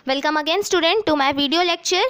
Welcome again student to my video lecture.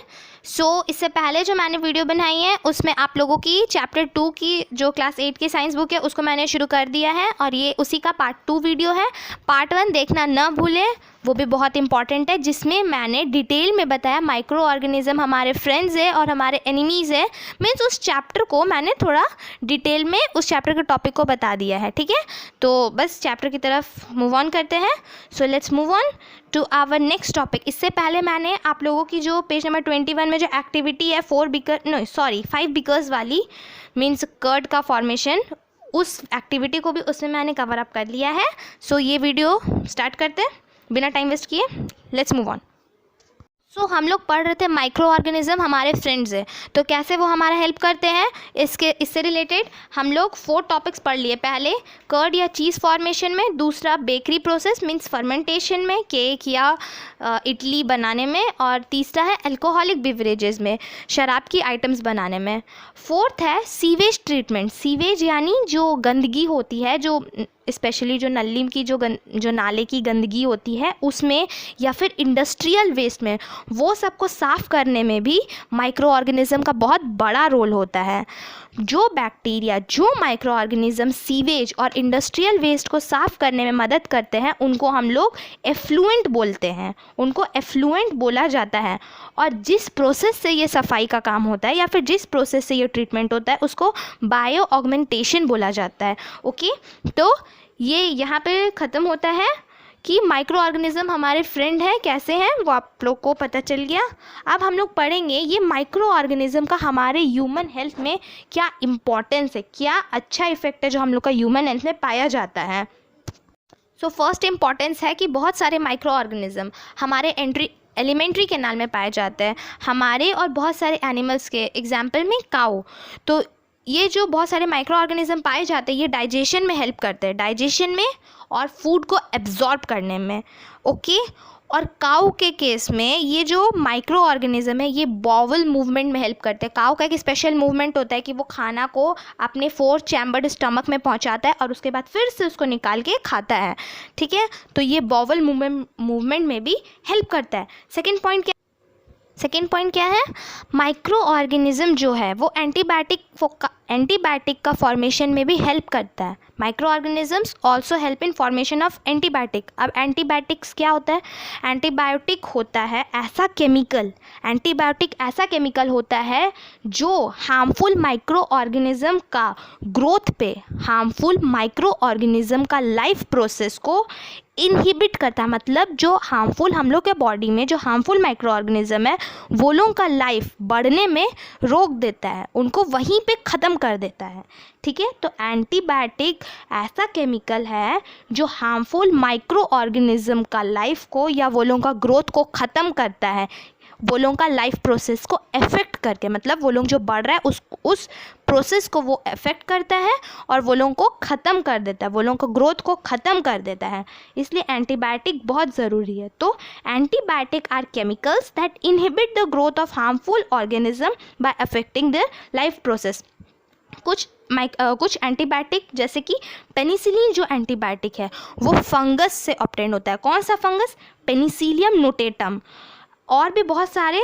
इससे पहले जो मैंने वीडियो बनाई है उसमें आप लोगों की चैप्टर 2 की जो क्लास 8 की साइंस बुक है उसको मैंने शुरू कर दिया है और ये उसी का पार्ट 2 वीडियो है। पार्ट 1 देखना न भूलें, वो भी बहुत इंपॉर्टेंट है, जिसमें मैंने डिटेल में बताया माइक्रो ऑर्गेनिज्म हमारे फ्रेंड्स है और हमारे एनिमीज़ है। मीन्स उस चैप्टर को मैंने थोड़ा डिटेल में उस चैप्टर के टॉपिक को बता दिया है। ठीक है, तो बस चैप्टर की तरफ मूव ऑन करते हैं। So let's move on to our next topic. इससे पहले मैंने आप लोगों की जो पेज नंबर 21 में जो एक्टिविटी है 5 बिकर्स वाली, मीन्स कर्ड का फॉर्मेशन, उस एक्टिविटी को भी उसमें मैंने कवर अप कर लिया है। सो ये वीडियो स्टार्ट करते हैं बिना टाइम वेस्ट किए। Let's move on. हम लोग पढ़ रहे थे माइक्रो ऑर्गेनिज्म हमारे फ्रेंड्स है, तो कैसे वो हमारा हेल्प करते हैं, इससे रिलेटेड हम लोग 4 टॉपिक्स पढ़ लिए। पहले कर्ड या चीज़ फॉर्मेशन में, दूसरा बेकरी प्रोसेस मीन्स फर्मेंटेशन में, केक या इडली बनाने में, और तीसरा है अल्कोहलिक बिवरेजेस में, शराब की आइटम्स बनाने में। 4th है सीवेज ट्रीटमेंट। सीवेज यानी जो गंदगी होती है, जो स्पेशली जो नली की जो नाले की गंदगी होती है उसमें, या फिर इंडस्ट्रियल वेस्ट में, वो सबको साफ़ करने में भी माइक्रो ऑर्गेनिज्म का बहुत बड़ा रोल होता है। जो बैक्टीरिया, जो माइक्रो ऑर्गेनिज्म सीवेज और इंडस्ट्रियल वेस्ट को साफ़ करने में मदद करते हैं, उनको हम लोग एफ्लुएंट बोलते हैं, उनको एफ्लुएंट बोला जाता है। और जिस प्रोसेस से ये सफाई का काम होता है या फिर जिस प्रोसेस से ये ट्रीटमेंट होता है उसको बायो ऑगमेंटेशन बोला जाता है। ओके, तो ये यहाँ पे ख़त्म होता है कि माइक्रो ऑर्गेनिज्म हमारे फ्रेंड हैं, कैसे हैं वो आप लोग को पता चल गया। अब हम लोग पढ़ेंगे ये माइक्रो ऑर्गेनिज्म का हमारे ह्यूमन हेल्थ में क्या इम्पोर्टेंस है, क्या अच्छा इफेक्ट है जो हम लोग का ह्यूमन हेल्थ में पाया जाता है। फर्स्ट इम्पॉर्टेंस है कि बहुत सारे माइक्रो ऑर्गेनिज्म हमारे एलिमेंट्री कैनाल में पाए जाते हैं, हमारे और बहुत सारे एनिमल्स के। एग्जाम्पल में काऊ, तो ये जो बहुत सारे माइक्रो ऑर्गेनिज्म पाए जाते हैं ये डाइजेशन में हेल्प करते हैं, डाइजेशन में और फूड को एब्जॉर्ब करने में। ओके, और काऊ के केस में ये जो माइक्रो ऑर्गेनिज्म है ये बॉवल मूवमेंट में हेल्प करते हैं। काऊ का एक स्पेशल मूवमेंट होता है कि वो खाना को अपने 4 चैम्बर्ड स्टमक में पहुंचाता है और उसके बाद फिर से उसको निकाल के खाता है। ठीक है, तो ये बॉवल मूवमेंट में भी हेल्प करता है। सेकेंड पॉइंट क्या है, माइक्रो ऑर्गेनिज्म जो है वो एंटीबायोटिक का फॉर्मेशन में भी हेल्प करता है। Micro organisms also help in formation of antibiotic. अब एंटीबायोटिक्स क्या होता है, एंटीबायोटिक होता है ऐसा केमिकल, एंटीबायोटिक ऐसा केमिकल होता है जो हार्मफुल माइक्रो ऑर्गेनिज्म का ग्रोथ पे, हार्मफुल माइक्रो ऑर्गेनिज्म का लाइफ प्रोसेस को इनहिबिट करता है। मतलब जो हार्मफुल हम लोग के बॉडी में जो हार्मफुल माइक्रो ऑर्गेनिज्म है वो लोगों का लाइफ बढ़ने में रोक देता है, उनको वहीं पे ख़त्म कर देता है। ठीक है, तो एंटीबायोटिक ऐसा केमिकल है जो हार्मफुल माइक्रो ऑर्गेनिज्म का लाइफ को या वो लोगों का ग्रोथ को ख़त्म करता है, वो लोगों का लाइफ प्रोसेस को अफेक्ट करके, मतलब वो लोग जो बढ़ रहा है उस प्रोसेस को वो अफेक्ट करता है और वो लोगों को ख़त्म कर देता है, वो लोगों को ग्रोथ को ख़त्म कर देता है। इसलिए एंटीबायोटिक बहुत ज़रूरी है। तो antibiotic are chemicals that inhibit the growth of harmful organism by affecting their life process. कुछ एंटीबायोटिक जैसे कि पेनिसिलिन जो एंटीबायोटिक है वो फंगस से ऑब्टेन होता है। कौन सा फंगस, पेनिसिलियम नोटेटम। और भी बहुत सारे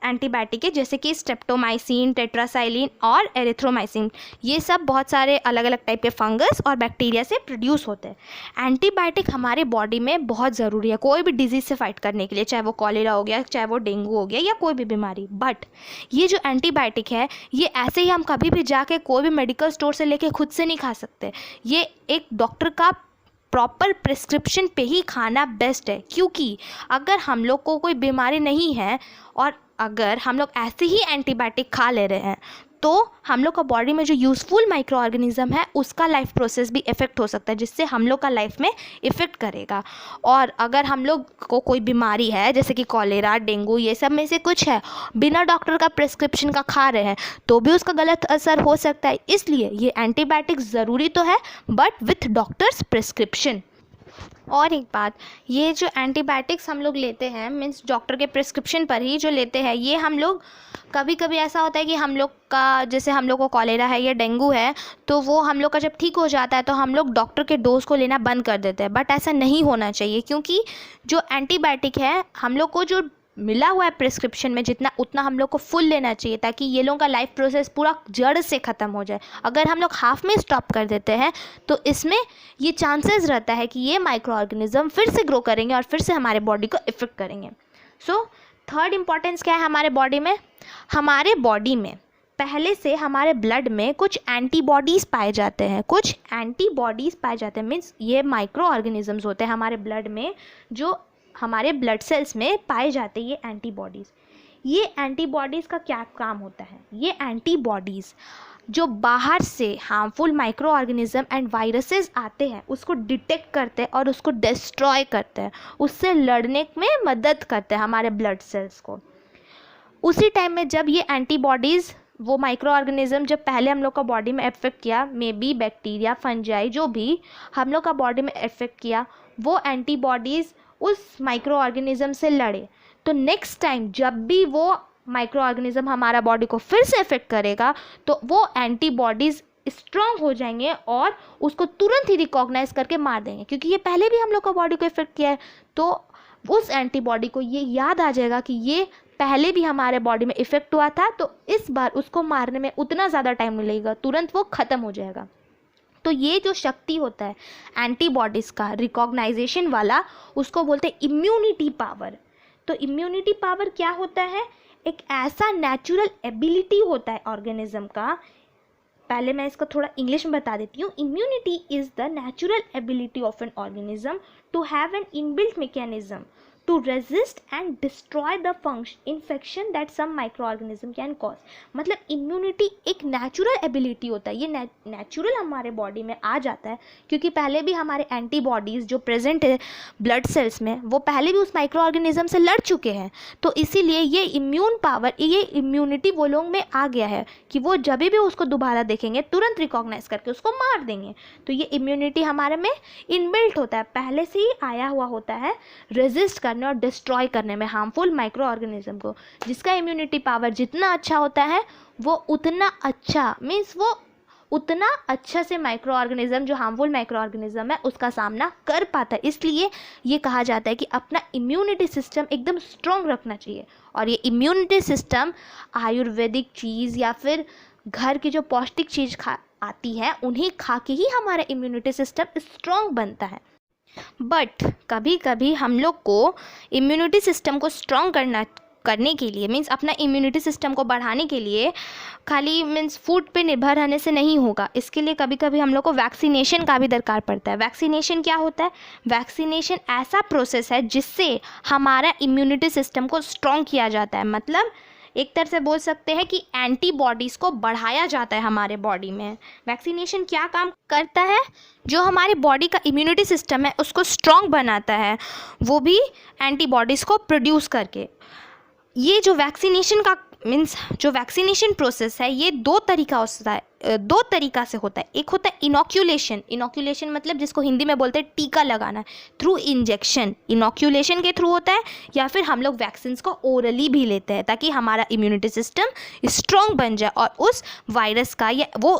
एंटीबायोटिक है जैसे कि स्ट्रेप्टोमाइसिन, टेट्रासाइलिन और एरिथ्रोमाइसिन। ये सब बहुत सारे अलग अलग टाइप के फंगस और बैक्टीरिया से प्रोड्यूस होते हैं। एंटीबायोटिक हमारे बॉडी में बहुत ज़रूरी है कोई भी डिजीज़ से फाइट करने के लिए, चाहे वो कॉलेरा हो गया, चाहे वो डेंगू हो गया या कोई भी बीमारी। बट ये जो एंटीबायोटिक है ये ऐसे ही हम कभी भी जाके कोई भी मेडिकल स्टोर से लेके खुद से नहीं खा सकते। ये एक डॉक्टर का प्रॉपर प्रिस्क्रिप्शन पे ही खाना बेस्ट है, क्योंकि अगर हम लोग को कोई बीमारी नहीं है और अगर हम लोग ऐसे ही एंटीबायोटिक खा ले रहे हैं तो हम लोग का बॉडी में जो यूज़फुल माइक्रो ऑर्गेनिज्म है उसका लाइफ प्रोसेस भी इफ़ेक्ट हो सकता है, जिससे हम लोग का लाइफ में इफ़ेक्ट करेगा। और अगर हम लोग को कोई बीमारी है जैसे कि कॉलेरा, डेंगू, ये सब में से कुछ है, बिना डॉक्टर का प्रिस्क्रिप्शन का खा रहे हैं तो भी उसका गलत असर हो सकता है। इसलिए ये एंटीबायोटिक ज़रूरी तो है बट विथ डॉक्टर्स प्रिस्क्रिप्शन। और एक बात, ये जो एंटीबायोटिक्स हम लोग लेते हैं मीन्स डॉक्टर के प्रिस्क्रिप्शन पर ही जो लेते हैं, ये हम लोग कभी कभी ऐसा होता है कि हम लोग का, जैसे हम लोग को कॉलेरा है या डेंगू है, तो वो हम लोग का जब ठीक हो जाता है तो हम लोग डॉक्टर के डोज को लेना बंद कर देते हैं। बट ऐसा नहीं होना चाहिए, क्योंकि जो एंटीबायोटिक है हम लोग को जो मिला हुआ है प्रिस्क्रिप्शन में, जितना उतना हम लोग को फुल लेना चाहिए, ताकि ये लोगों का लाइफ प्रोसेस पूरा जड़ से ख़त्म हो जाए। अगर हम लोग हाफ में स्टॉप कर देते हैं तो इसमें ये चांसेस रहता है कि ये माइक्रो ऑर्गेनिज्म फिर से ग्रो करेंगे और फिर से हमारे बॉडी को इफ़ेक्ट करेंगे। सो थर्ड इम्पॉर्टेंस क्या है हमारे बॉडी में? हमारे बॉडी में पहले से हमारे ब्लड में कुछ एंटीबॉडीज़ पाए जाते हैं, कुछ एंटीबॉडीज़ पाए जाते हैं। मीन्स ये माइक्रो ऑर्गेनिजम्स होते हैं हमारे ब्लड में, जो हमारे ब्लड सेल्स में पाए जाते हैं ये एंटीबॉडीज़। ये एंटीबॉडीज़ का क्या काम होता है? ये एंटीबॉडीज़ जो बाहर से harmful micro organism and viruses आते हैं उसको डिटेक्ट करते हैं और उसको डिस्ट्रॉय करते हैं, उससे लड़ने में मदद करते हैं हमारे ब्लड सेल्स को। उसी टाइम में जब ये एंटीबॉडीज़, वो माइक्रो ऑर्गेनिज्म जब पहले हम लोग का बॉडी में इफेक्ट किया, मे बी बैक्टीरिया, फंजाई, जो भी हम लोग का बॉडी में इफेक्ट किया, वो एंटीबॉडीज़ उस माइक्रो ऑर्गेनिज्म से लड़े, तो नेक्स्ट टाइम जब भी वो माइक्रो ऑर्गेनिज्म हमारा बॉडी को फिर से इफेक्ट करेगा तो वो एंटीबॉडीज़ स्ट्रॉन्ग हो जाएंगे और उसको तुरंत ही रिकॉग्नाइज करके मार देंगे, क्योंकि ये पहले भी हम लोग का बॉडी को इफेक्ट किया है। तो उस एंटीबॉडी को ये याद आ जाएगा कि ये पहले भी हमारे बॉडी में इफेक्ट हुआ था, तो इस बार उसको मारने में उतना ज़्यादा टाइम नहीं लगेगा, तुरंत वो ख़त्म हो जाएगा। तो ये जो शक्ति होता है एंटीबॉडीज़ का रिकॉग्नाइजेशन वाला, उसको बोलते हैं इम्यूनिटी पावर। तो इम्यूनिटी पावर क्या होता है? एक ऐसा नेचुरल एबिलिटी होता है ऑर्गेनिज्म का। पहले मैं इसको थोड़ा इंग्लिश में बता देती हूँ। Immunity is the natural ability of an organism to have an inbuilt mechanism to resist and destroy the infection that some microorganism can cause। मतलब इम्यूनिटी एक नेचुरल एबिलिटी होता है, ये नेचुरल हमारे बॉडी में आ जाता है, क्योंकि पहले भी हमारे एंटीबॉडीज़ जो प्रेजेंट है ब्लड सेल्स में, वो पहले भी उस माइक्रो ऑर्गेनिज्म से लड़ चुके हैं। तो इसीलिए ये इम्यून पावर, ये इम्यूनिटी वो लोग में आ गया है कि वो जब भी उसको दोबारा देखेंगे तुरंत रिकॉग्नाइज करके उसको मार देंगे। तो ये इम्यूनिटी हमारे में इनबिल्ट होता है, पहले से ही आया हुआ होता है रेजिस्ट करने और डिस्ट्रॉय करने में हार्मफुल माइक्रो ऑर्गेनिज्म को। जिसका इम्यूनिटी पावर जितना अच्छा होता है वो उतना अच्छा, मीन्स वो उतना अच्छा से माइक्रो ऑर्गेनिज्म, जो हार्मफुल माइक्रो ऑर्गेनिज्म है, उसका सामना कर पाता है। इसलिए ये कहा जाता है कि अपना इम्यूनिटी सिस्टम एकदम स्ट्रॉन्ग रखना चाहिए। और ये इम्यूनिटी सिस्टम आयुर्वेदिक चीज़ या फिर घर की जो पौष्टिक चीज़ आती है उन्हें खा के ही हमारा इम्यूनिटी सिस्टम स्ट्रॉन्ग बनता है। बट कभी कभी हम लोग को इम्यूनिटी सिस्टम को स्ट्रॉन्ग करने के लिए, मीन्स अपना इम्यूनिटी सिस्टम को बढ़ाने के लिए खाली मीन्स फूड पे निर्भर रहने से नहीं होगा। इसके लिए कभी कभी हम लोग को वैक्सीनेशन का भी दरकार पड़ता है। वैक्सीनेशन क्या होता है? वैक्सीनेशन ऐसा प्रोसेस है जिससे हमारा इम्यूनिटी सिस्टम को स्ट्रॉन्ग किया जाता है। मतलब एक तरह से बोल सकते हैं कि एंटीबॉडीज़ को बढ़ाया जाता है हमारे बॉडी में। वैक्सीनेशन क्या काम करता है? जो हमारी बॉडी का इम्यूनिटी सिस्टम है उसको स्ट्रॉन्ग बनाता है, वो भी एंटीबॉडीज़ को प्रोड्यूस करके। ये जो वैक्सीनेशन का मीन्स जो वैक्सीनेशन प्रोसेस है ये दो तरीका से होता है। एक होता है इनोक्यूलेशन। इनोक्यूलेशन मतलब जिसको हिंदी में बोलते हैं टीका लगाना, थ्रू इंजेक्शन, इनोक्यूलेशन के थ्रू होता है। या फिर हम लोग वैक्सीन को ओरली भी लेते हैं ताकि हमारा इम्यूनिटी सिस्टम स्ट्रॉन्ग बन जाए और उस वायरस का या वो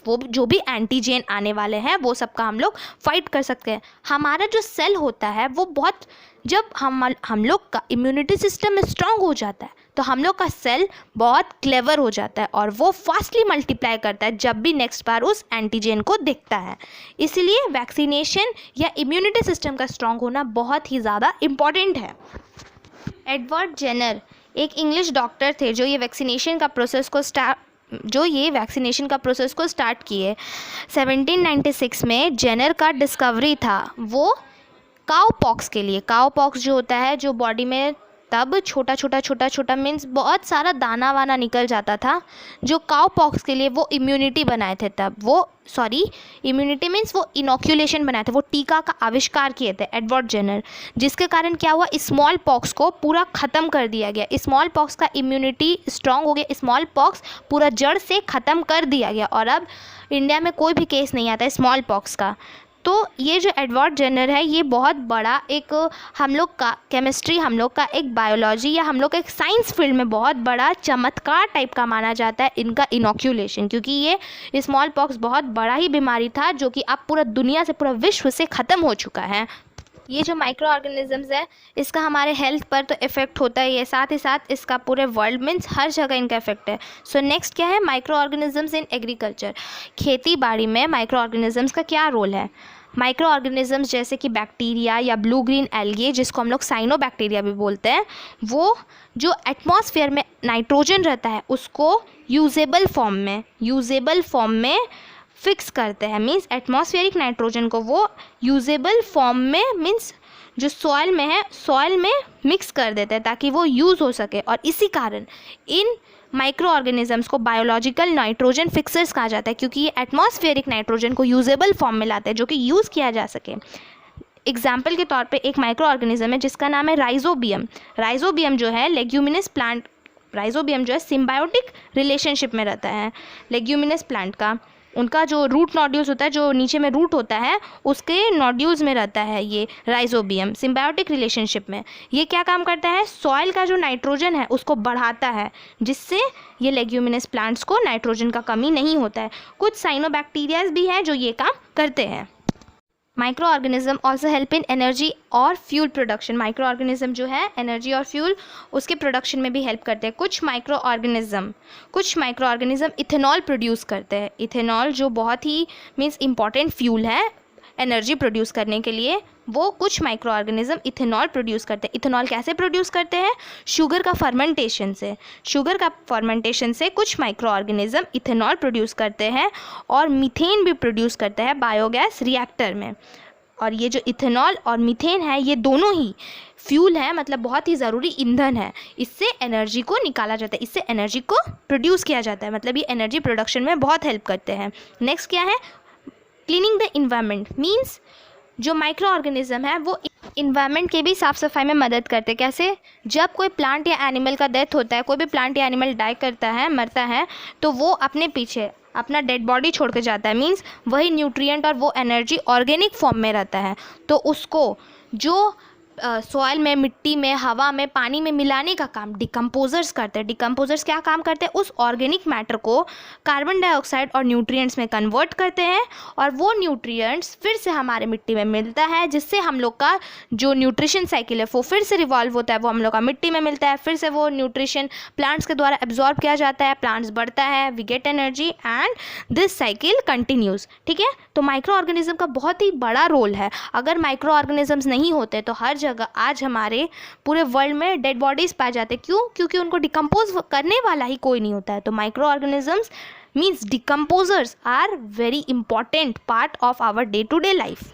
वो जो भी एंटीजेन आने वाले हैं वो सब का हम लोग फाइट कर सकते हैं। हमारा जो सेल होता है वो बहुत, जब हम लोग का इम्यूनिटी सिस्टम स्ट्रॉन्ग हो जाता है तो हम लोग का सेल बहुत क्लेवर हो जाता है और वो फास्टली मल्टीप्लाई करता है जब भी नेक्स्ट बार उस एंटीजन को देखता है। इसलिए वैक्सीनेशन या इम्यूनिटी सिस्टम का स्ट्रॉन्ग होना बहुत ही ज़्यादा इम्पॉर्टेंट है। एडवर्ड जेनर एक इंग्लिश डॉक्टर थे जो ये वैक्सीनेशन का प्रोसेस को स्टार्ट किए। 1796 में जेनर का डिस्कवरी था वो काउ पॉक्स के लिए। काउ पॉक्स जो होता है, जो बॉडी में तब छोटा मीन्स बहुत सारा दाना वाना निकल जाता था, जो काउ पॉक्स के लिए वो इम्यूनिटी बनाए थे तब। इम्यूनिटी मीन्स वो इनोक्यूलेशन बनाए थे, वो टीका का आविष्कार किए थे एडवर्ड जेनर, जिसके कारण क्या हुआ, स्मॉल पॉक्स को पूरा ख़त्म कर दिया गया। स्मॉल पॉक्स का इम्यूनिटी स्ट्रॉन्ग हो गया, स्मॉल पॉक्स पूरा जड़ से ख़त्म कर दिया गया और अब इंडिया में कोई भी केस नहीं आता है स्मॉल पॉक्स का। तो ये जो एडवर्ड जेनर है ये बहुत बड़ा एक हम लोग का केमिस्ट्री, हम लोग का एक बायोलॉजी या हम लोग का एक साइंस फील्ड में बहुत बड़ा चमत्कार टाइप का माना जाता है इनका इनोक्यूलेशन, क्योंकि ये स्मॉल पॉक्स बहुत बड़ा ही बीमारी था जो कि अब पूरा दुनिया से, पूरा विश्व से ख़त्म हो चुका है। ये जो माइक्रो ऑर्गेनिजम्स है इसका हमारे हेल्थ पर तो इफ़ेक्ट होता ही है, साथ ही साथ इसका पूरे वर्ल्ड मीन्स हर जगह इनका इफेक्ट है। सो नेक्स्ट क्या है, माइक्रो ऑर्गेनिजम्स इन एग्रीकल्चर। खेती बाड़ी में माइक्रो ऑर्गेनिजम्स का क्या रोल है। माइक्रो ऑर्गेनिजम्स जैसे कि बैक्टीरिया या ब्लू ग्रीन एल्गे, जिसको हम लोग साइनोबैक्टीरिया भी बोलते हैं, वो जो एटमॉस्फेयर में नाइट्रोजन रहता है उसको यूजेबल फॉर्म में फिक्स करते हैं। मीन्स एटमॉस्फेरिक नाइट्रोजन को वो यूजेबल फॉर्म में, मीन्स जो सॉइल में है, सॉइल में मिक्स कर देते हैं ताकि वो यूज़ हो सके। और इसी कारण इन माइक्रो ऑर्गेनिजम्स को बायोलॉजिकल नाइट्रोजन फिक्सर्स कहा जाता है, क्योंकि ये एटमॉस्फेरिक नाइट्रोजन को यूजेबल फॉर्म में लाते हैं जो कि यूज़ किया जा सके। एग्जाम्पल के तौर पे एक माइक्रो ऑर्गेनिज्म है जिसका नाम है राइजोबियम। राइजोबियम जो है लेग्यूमिनस प्लांट, राइजोबियम जो है सिम्बायोटिक रिलेशनशिप में रहता है लेग्यूमिनस प्लांट का। उनका जो रूट नोड्यूल्स होता है, जो नीचे में रूट होता है, उसके नोड्यूल्स में रहता है ये राइजोबियम सिम्बायोटिक रिलेशनशिप में। ये क्या काम करता है, सॉइल का जो नाइट्रोजन है उसको बढ़ाता है, जिससे ये लेग्यूमिनस प्लांट्स को नाइट्रोजन का कमी नहीं होता है। कुछ साइनोबैक्टीरियाज भी हैं जो ये काम करते हैं। Micro organism also help in energy और फ्यूल प्रोडक्शन। माइक्रो ऑर्गेनिज्म जो है एनर्जी और फ्यूल उसके प्रोडक्शन में भी हेल्प करते हैं। कुछ माइक्रो ऑर्गेनिज्म इथेनॉल प्रोड्यूस करते हैं। इथेनॉल जो बहुत ही मीन्स इम्पॉर्टेंट फ्यूल है एनर्जी प्रोड्यूस करने के लिए, वो कुछ माइक्रो ऑर्गेनिज्म इथेनॉल प्रोड्यूस करते हैं। इथेनॉल कैसे प्रोड्यूस करते हैं, शुगर का फर्मेंटेशन से कुछ माइक्रो ऑर्गेनिज्म इथेनॉल प्रोड्यूस करते हैं और मीथेन भी प्रोड्यूस करते हैं बायोगैस रिएक्टर में। और ये जो इथेनॉल और मीथेन है ये दोनों ही फ्यूल है, मतलब बहुत ही ज़रूरी ईंधन है। इससे एनर्जी को निकाला जाता है, इससे एनर्जी को प्रोड्यूस किया जाता है, मतलब ये एनर्जी प्रोडक्शन में बहुत हेल्प करते हैं। नेक्स्ट क्या है, क्लीनिंग द इन्वायरमेंट। मीन्स जो माइक्रो ऑर्गेनिज्म है वो इन्वायरमेंट के भी साफ़ सफाई में मदद करते हैं। कैसे, जब कोई प्लांट या एनिमल का डेथ होता है, कोई भी प्लांट या एनिमल डाई करता है, मरता है, तो वो अपने पीछे अपना डेड बॉडी छोड़ के जाता है। मीन्स वही न्यूट्रिएंट और वो एनर्जी ऑर्गेनिक फॉर्म में रहता है, तो उसको जो सॉइल में, मिट्टी में, हवा में, पानी में मिलाने का काम डिकम्पोजर्स करते हैं। डिकम्पोजर्स क्या काम करते हैं, उस ऑर्गेनिक मैटर को कार्बन डाइऑक्साइड और न्यूट्रिएंट्स में कन्वर्ट करते हैं और वो न्यूट्रिएंट्स फिर से हमारे मिट्टी में मिलता है, जिससे हम लोग का जो न्यूट्रिशन साइकिल है वो फिर से रिवॉल्व होता है, वो हम लोग का मिट्टी में मिलता है, फिर से वो न्यूट्रिशन प्लांट्स के द्वारा एब्जॉर्ब किया जाता है, प्लांट्स बढ़ता है, we get energy and this cycle continues. ठीक है, तो माइक्रो ऑर्गेनिज्म का बहुत ही बड़ा रोल है। अगर माइक्रो ऑर्गेनिजम्स नहीं होते तो हर जगह आज हमारे पूरे वर्ल्ड में डेड बॉडीज पाए जाते। क्यों, क्योंकि उनको डिकम्पोज करने वाला ही कोई नहीं होता है। तो micro organisms means decomposers are very important part of our day to day life.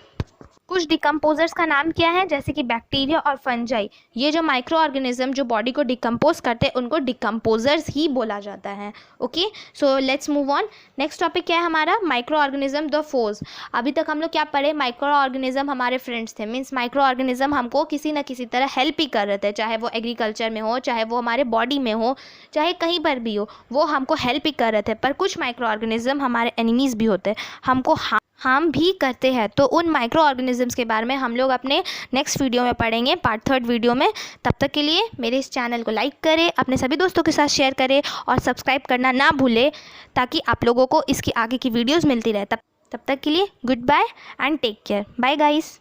कुछ डिकम्पोजर्स का नाम क्या है, जैसे कि बैक्टीरिया और फंजाई। ये जो माइक्रो ऑर्गेनिज्म जो बॉडी को डिकम्पोज करते हैं उनको डिकम्पोजर्स ही बोला जाता है। Okay, so let's move on. Next topic क्या है हमारा, माइक्रो ऑर्गेनिज्म द फोर्स। अभी तक हम लोग क्या पढ़े, माइक्रो ऑर्गेनिज्म हमारे फ्रेंड्स थे। मीन्स माइक्रो ऑर्गेनिज्म हमको किसी न किसी तरह हेल्प ही कर रहे थे, चाहे वो एग्रीकल्चर में हो, चाहे वो हमारे बॉडी में हो, चाहे कहीं पर भी हो, वो हमको हेल्प ही कर रहे थे। पर कुछ माइक्रो ऑर्गेनिज्म हमारे एनिमीज़ भी होते हैं, हमको हार्म भी करते हैं। तो उन माइक्रो ऑर्गेनिजम्स के बारे में हम लोग अपने नेक्स्ट वीडियो में पढ़ेंगे, पार्ट 3 वीडियो में। तब तक के लिए मेरे इस चैनल को लाइक करें, अपने सभी दोस्तों के साथ शेयर करें और सब्सक्राइब करना ना भूलें, ताकि आप लोगों को इसकी आगे की वीडियोज़ मिलती रहे। तब तक के लिए good bye and take care. Bye guys.